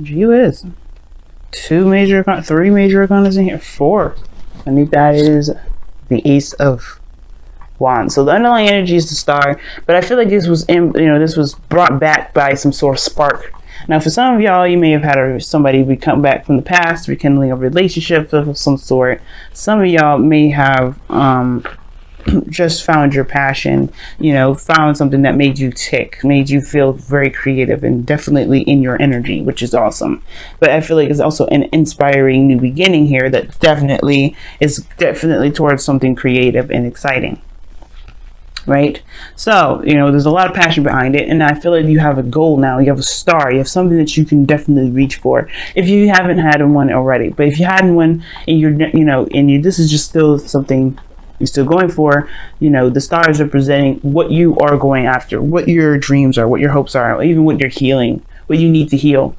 Gee whiz. Three major arcanas in here. Four. I think that is the Ace of Wands. So the underlying energy is the Star, but I feel like this was, this was brought back by some sort of spark. Now, for some of y'all, you may have had somebody come back from the past, rekindling a relationship of some sort. Some of y'all may have just found your passion, found something that made you tick, made you feel very creative and definitely in your energy, which is awesome. But I feel like it's also an inspiring new beginning here that is definitely towards something creative and exciting. Right? So, there's a lot of passion behind it, and I feel like you have a goal now. You have a star. You have something that you can definitely reach for if you haven't had one already. But if you hadn't one, and this is just still something you're still going for, the star is representing what you are going after, what your dreams are, what your hopes are, even what you're healing, what you need to heal,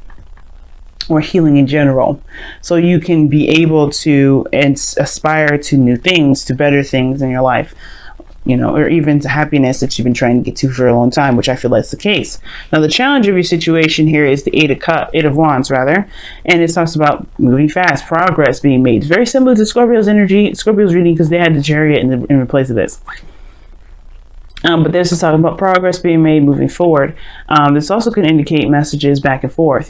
or healing in general, so you can be able to aspire to new things, to better things in your life, or even to happiness that you've been trying to get to for a long time, which I feel that's the case. Now, the challenge of your situation here is the Eight of Wands, rather, and it talks about moving fast, progress being made. It's very similar to Scorpio's reading, because they had the Chariot in place of this. But this is talking about progress being made, moving forward. This also can indicate messages back and forth,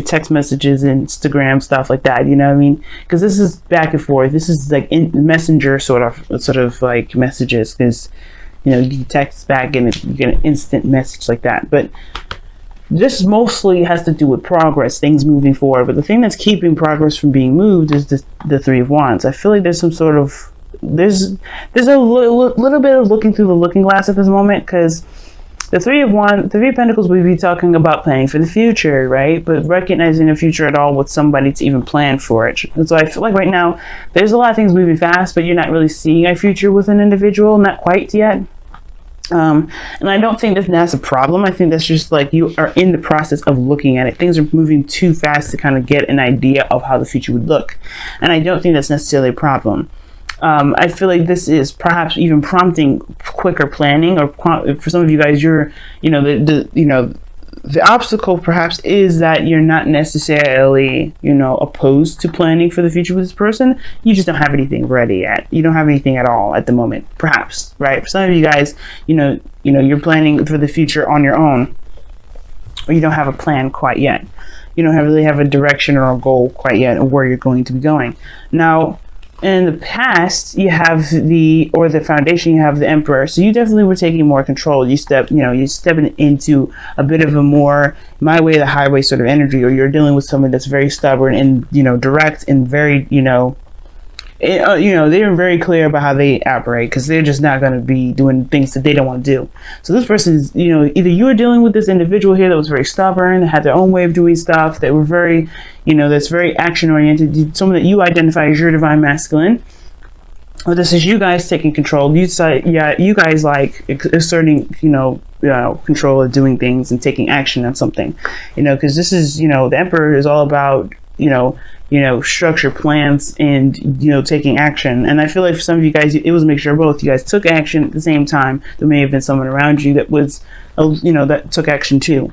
text messages, Instagram, stuff like that, you know what I mean? Because this is back and forth. This is like messenger sort of like messages, because, you text back and you get an instant message like that. But this mostly has to do with progress, things moving forward. But the thing that's keeping progress from being moved is the Three of Wands. I feel like there's some sort of there's a little bit of looking through the looking glass at this moment, because the Three of Pentacles, we'd be talking about planning for the future, right? But recognizing the future at all with somebody to even plan for it. And so I feel like right now there's a lot of things moving fast, but you're not really seeing a future with an individual, not quite yet. And I don't think that's a problem. I think that's just like you are in the process of looking at it. Things are moving too fast to kind of get an idea of how the future would look, and I don't think that's necessarily a problem. I feel like this is perhaps even prompting quicker planning, or for some of you guys, the obstacle perhaps is that you're not necessarily, opposed to planning for the future with this person. You just don't have anything ready yet. You don't have anything at all at the moment, perhaps, right? For some of you guys, you're planning for the future on your own, or you don't have a plan quite yet. You don't really have a direction or a goal quite yet of where you're going to be going. Now, in the past, you have the foundation, you have the Emperor. So you definitely were taking more control. You're stepping into a bit of a more my way, the highway sort of energy, or you're dealing with someone that's very stubborn and, direct and very, they're very clear about how they operate, because they're just not going to be doing things that they don't want to do. So this person is, either you are dealing with this individual here that was very stubborn, had their own way of doing stuff, that were very, that's very action oriented, someone that you identify as your divine masculine. Or this is you guys taking control. You guys like asserting, control of doing things and taking action on something, because this is, the Emperor is all about, structure, plans, and taking action. And I feel like for some of you guys, it was a mixture of both. You guys took action at the same time. There may have been someone around you that was that took action too.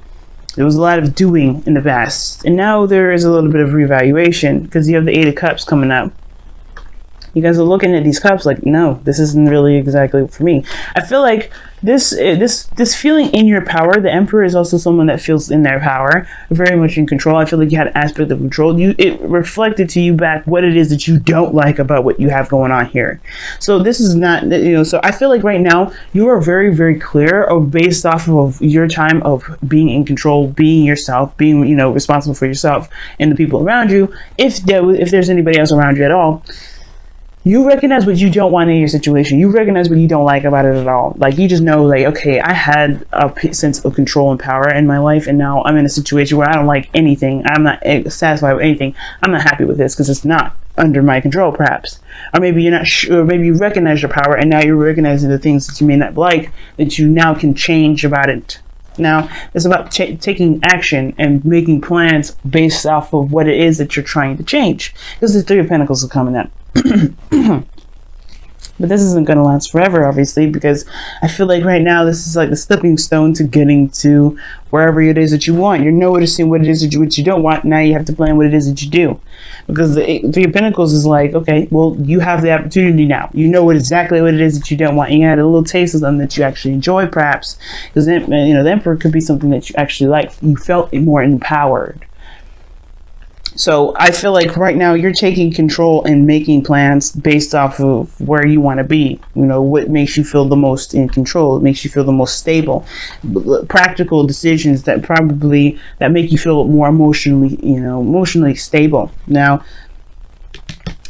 There was a lot of doing in the past, and now there is a little bit of reevaluation, because you have the Eight of Cups coming up. You guys are looking at these cups like, no, this isn't really exactly for me. I feel like this feeling in your power. The Emperor is also someone that feels in their power, very much in control. I feel like you had an aspect of control. It reflected to you back what it is that you don't like about what you have going on here. So this is not, so I feel like right now you are very, very clear of, based off of your time of being in control, being yourself, being, responsible for yourself and the people around you. If there's anybody else around you at all, you recognize what you don't want in your situation. You recognize what you don't like about it at all. Like, you just know, like, okay, I had a sense of control and power in my life, and now I'm in a situation where I don't like anything. I'm not satisfied with anything. I'm not happy with this because it's not under my control, perhaps. Or maybe you're not sure. Maybe you recognize your power, and now you're recognizing the things that you may not like that you now can change about it. Now, it's about taking action and making plans based off of what it is that you're trying to change. Because the Three of Pentacles is coming up. You But this isn't going to last forever, obviously, because I feel like right now this is like the stepping stone to getting to wherever it is that you want. You're noticing what it is that you don't want. Now you have to plan what it is that you do. Because the Three of Pentacles is like, okay, well, you have the opportunity now. You know exactly what it is that you don't want. And you had a little taste of them that you actually enjoy, perhaps. Because, you know, the Emperor could be something that you actually like. You felt more empowered. So I feel like right now you're taking control and making plans based off of where you want to be. You know, what makes you feel the most in control. It makes you feel the most stable. Practical decisions that make you feel more emotionally, emotionally stable. Now,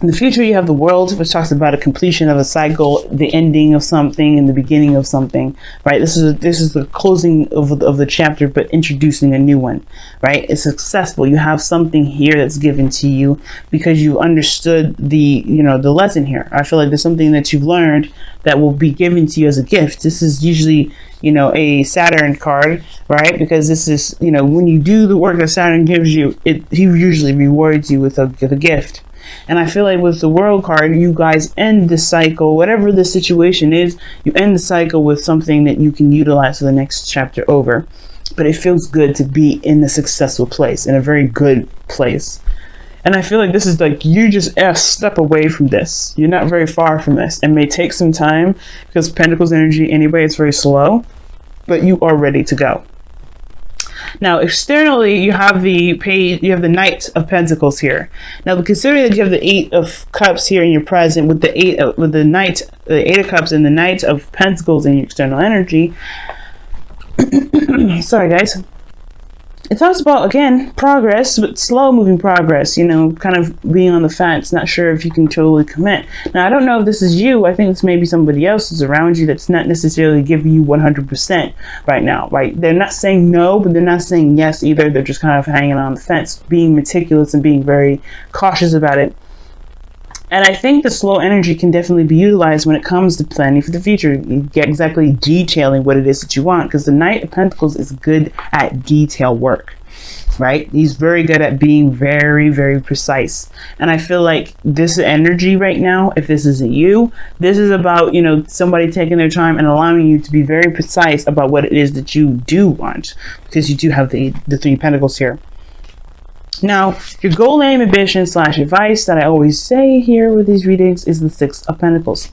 in the future, you have the World, which talks about a completion of a cycle, the ending of something, and the beginning of something, right? This is the closing of the chapter, but introducing a new one, right? It's successful. You have something here that's given to you because you understood the lesson here. I feel like there's something that you've learned that will be given to you as a gift. This is usually, a Saturn card, right? Because this is, when you do the work that Saturn gives you, he usually rewards you with a gift. And I feel like with the World card, you guys end the cycle, whatever the situation is, you end the cycle with something that you can utilize for the next chapter over. But it feels good to be in a successful place, in a very good place. And I feel like this is like, you just a step away from this. You're not very far from this. It may take some time because Pentacles energy anyway, it's very slow, but you are ready to go. Now, externally, you have the Knight of Pentacles here. Now, considering that you have the Eight of Cups here in your present, with the Eight of Cups and the Knight of Pentacles in your external energy. Sorry, guys. It talks about, again, progress, but slow moving progress, kind of being on the fence, not sure if you can totally commit. Now, I don't know if this is you. I think this may be somebody else who's around you that's not necessarily giving you 100% right now, right? They're not saying no, but they're not saying yes either. They're just kind of hanging on the fence, being meticulous and being very cautious about it. And I think the slow energy can definitely be utilized when it comes to planning for the future. You get exactly detailing what it is that you want, because the Knight of Pentacles is good at detail work, right? He's very good at being very, very precise. And I feel like this energy right now, if this isn't you, this is about, somebody taking their time and allowing you to be very precise about what it is that you do want, because you do have the Three of Pentacles here. Now, your goal, aim, ambition / advice that I always say here with these readings is the Six of Pentacles.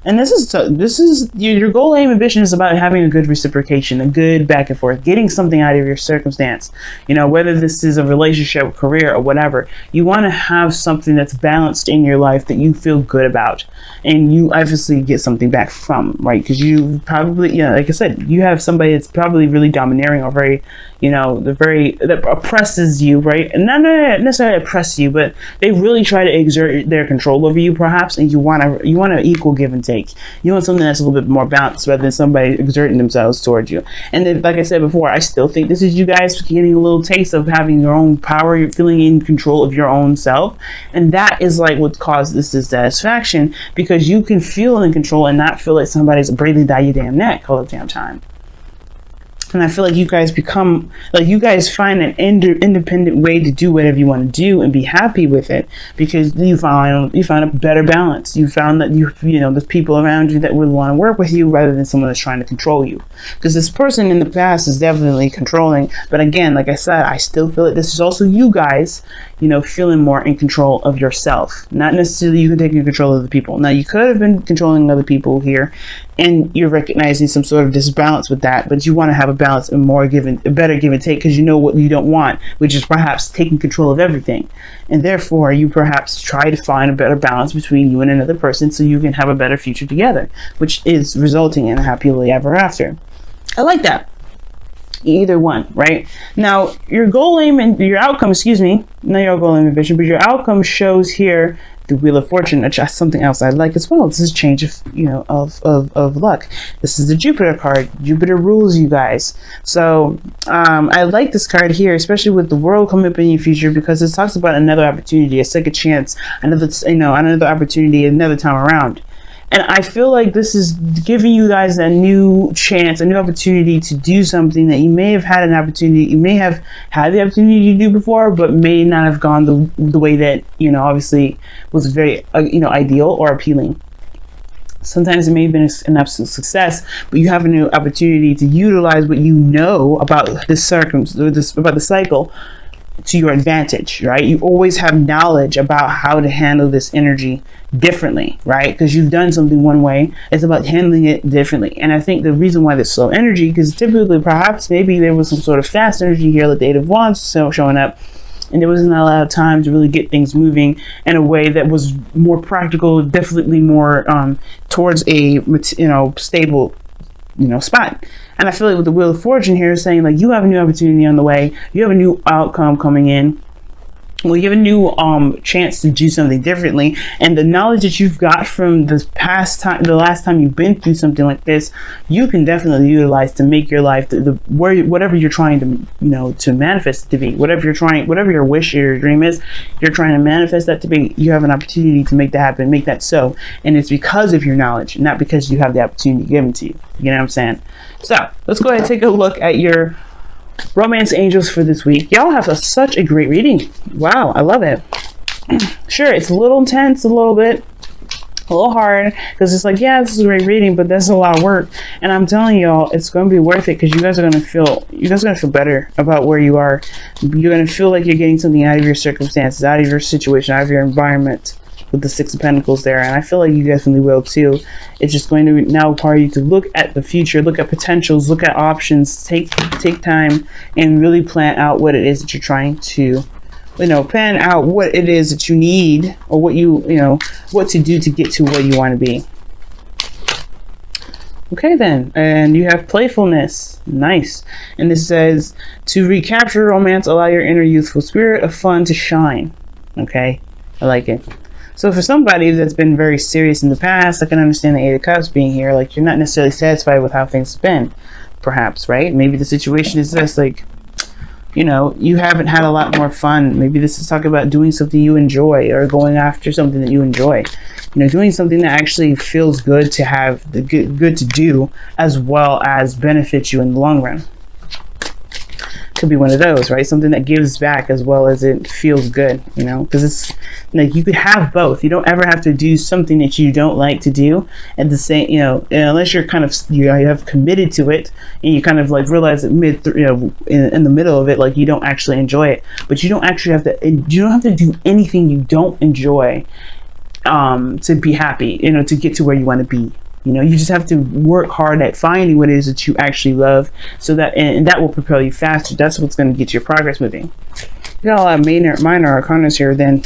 And this is your goal, aim, ambition is about having a good reciprocation, a good back and forth, getting something out of your circumstance. Whether this is a relationship, career, or whatever, you want to have something that's balanced in your life that you feel good about, and you obviously get something back from, right? Because you probably, like I said, you have somebody that's probably really domineering or very, that oppresses you, right? And not necessarily oppress you, but they really try to exert their control over you, perhaps, and you want to equal give and take. You want something that's a little bit more balanced rather than somebody exerting themselves towards you. And then, like I said before, I still think this is you guys getting a little taste of having your own power. You're feeling in control of your own self, and that is like what caused this dissatisfaction, because you can feel in control and not feel like somebody's breathing down your damn neck all the damn time. And I feel like you guys find an independent way to do whatever you want to do and be happy with it, because you found a better balance. You found that there's people around you that would want to work with you rather than someone that's trying to control you. Because this person in the past is definitely controlling. But again, like I said, I still feel like this is also you guys, feeling more in control of yourself. Not necessarily you can take control of the people. Now, you could have been controlling other people here, and you're recognizing some sort of disbalance with that, but you want to have a balance and a better give and take, because you know what you don't want, which is perhaps taking control of everything. And therefore, you perhaps try to find a better balance between you and another person so you can have a better future together, which is resulting in a happily ever after. I like that. Either one, right? Now, your goal, aim, and your outcome, not your goal, aim, and vision, but your outcome shows here the Wheel of Fortune, which is something else I like as well. This is a change of luck. This is the Jupiter card. Jupiter rules you guys. So I like this card here, especially with the World coming up in your future, because it talks about another opportunity, a second chance, another opportunity, another time around. And I feel like this is giving you guys a new chance, a new opportunity to do something that you may have had the opportunity to do before, but may not have gone the way that, obviously was very, ideal or appealing. Sometimes it may have been an absolute success, but you have a new opportunity to utilize what you know about this about the cycle to your advantage, right? You always have knowledge about how to handle this energy differently, right? Because you've done something one way, it's about handling it differently. And I think the reason why there's slow energy, because typically perhaps maybe there was some sort of fast energy here, like the Eight of Wands showing up, and there wasn't a lot of time to really get things moving in a way that was more practical, definitely more towards a stable spot. And I feel like with the Wheel of Fortune here is saying, like, you have a new opportunity on the way, you have a new outcome coming in. Well, you have a new chance to do something differently, and the knowledge that you've got from the last time you've been through something like this, you can definitely utilize to make your life whatever you're trying to to manifest it to be, whatever your wish or your dream is, you're trying to manifest that to be. You have an opportunity to make that happen, make that so, and it's because of your knowledge, not because you have the opportunity given to you. You know what I'm saying? So let's go ahead and take a look at your romance angels for this week. Y'all have such a great reading. Wow, I love it. Sure, it's a little intense, a little hard, because it's like, yeah, this is a great reading, but that's a lot of work. And I'm telling y'all, it's going to be worth it, because you guys are going to feel better about where you are. You're going to feel like you're getting something out of your circumstances, out of your situation, out of your environment, with the Six of Pentacles there. And I feel like you definitely will too. It's just going to now require you to look at the future, look at potentials, look at options, take time and really plan out what it is that you're trying to, plan out what it is that you need, or what what to do to get to where you want to be. Okay then, and you have playfulness. Nice. And this says, to recapture romance, allow your inner youthful spirit of fun to shine. Okay, I like it. So for somebody that's been very serious in the past, I can understand the Eight of Cups being here. Like, you're not necessarily satisfied with how things have been, perhaps, right? Maybe the situation is this, like, you haven't had a lot more fun. Maybe this is talking about doing something you enjoy, or going after something that you enjoy. Doing something that actually feels good to have, good to do, as well as benefits you in the long run. Could be one of those, right? Something that gives back as well as it feels good, because it's like you could have both. You don't ever have to do something that you don't like to do at the same, unless you're kind of, you have committed to it, and you kind of like realize that in the middle of it, like, you don't actually enjoy it. But you don't actually have to, you don't have to do anything you don't enjoy to be happy, to get to where you want to be. You just have to work hard at finding what it is that you actually love, so that, and that will propel you faster. That's what's going to get your progress moving. You got a lot of minor arcanas here than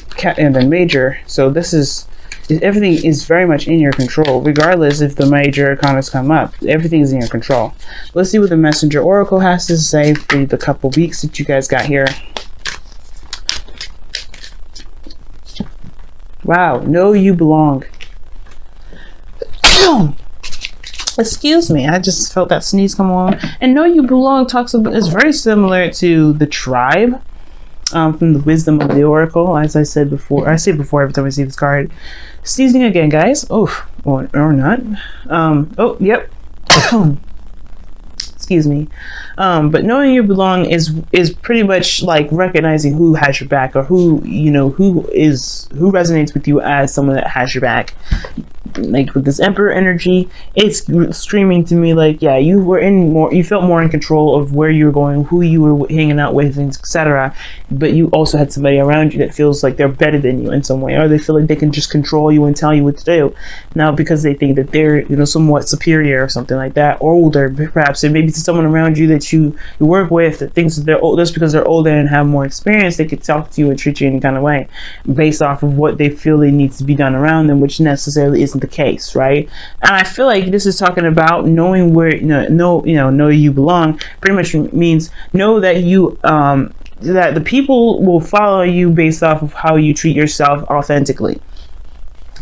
major, so everything is very much in your control, regardless if the major arcanas come up. Everything is in your control. Let's see what the Messenger Oracle has to say for the couple weeks that you guys got here. Wow, know you belong. Excuse me, I just felt that sneeze come on. And know you belong is very similar to the tribe from the Wisdom of the Oracle. As I said before, I say before every time I see this card. Sneezing again, guys. Oh, or not. Oh, yep. Excuse me. But knowing you belong is pretty much like recognizing who has your back, or who resonates with you as someone that has your back. Like with this Emperor energy, it's screaming to me like, yeah, you felt more in control of where you were going, who you were hanging out with, etc. But you also had somebody around you that feels like they're better than you in some way, or they feel like they can just control you and tell you what to do. Now, because they think that they're somewhat superior or something like that, or older, perhaps, and maybe to someone around you that you work with that thinks that they're old, just because they're older and have more experience, they could talk to you and treat you any kind of way based off of what they feel they needs to be done around them, which necessarily isn't the case, right? And I feel like this is talking about knowing where know you belong. Pretty much means know that you that the people will follow you based off of how you treat yourself authentically.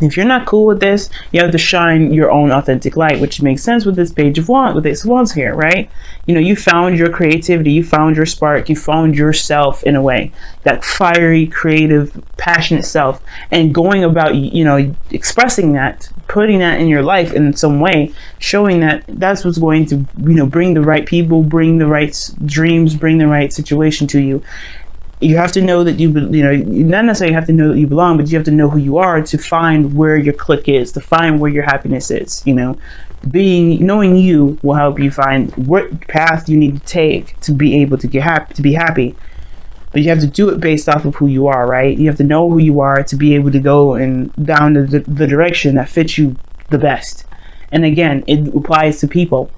If you're not cool with this, you have to shine your own authentic light, which makes sense with this Page of Wands, with this Wands here, right? You found your creativity, you found your spark, you found yourself in a way, that fiery, creative, passionate self, and going about, expressing that, putting that in your life in some way, showing that that's what's going to, bring the right people, bring the right dreams, bring the right situation to you. you have to know that you know, you not necessarily have to know that you belong, but you have to know who you are to find where your click is, to find where your happiness is. You know, knowing you will help you find what path you need to take to be able to get happy, to be happy. But you have to do it based off of who you are, right? You have to know who you are to be able to go and down the direction that fits you the best. And again, it applies to people.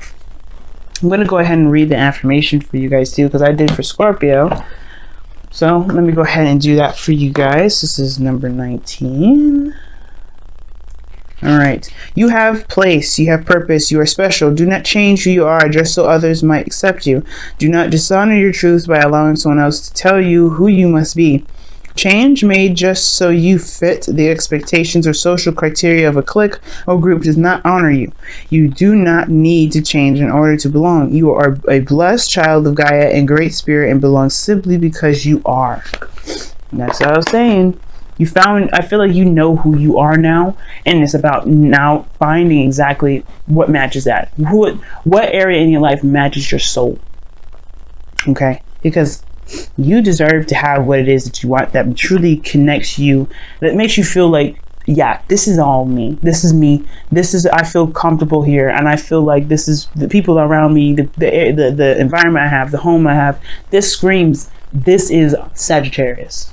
I'm going to go ahead and read the affirmation for you guys too, because I did for Scorpio. So let me go ahead and do that for you guys. This is number 19. All right. You have place. You have purpose. You are special. Do not change who you are just so others might accept you. Do not dishonor your truth by allowing someone else to tell you who you must be. Change made just so you fit the expectations or social criteria of a clique or group does not honor you. You do not need to change in order to belong. You are a blessed child of Gaia and great spirit and belong simply because you are. And that's what I was saying. You found, I feel like you know who you are now, and it's about now finding exactly what matches that. What area in your life matches your soul. Okay? Because you deserve to have what it is that you want, that truly connects you, that makes you feel like, yeah, this is all me. This is me. This is, I feel comfortable here, and I feel like this is the people around me, the environment I have, the home I have. This screams, this is Sagittarius.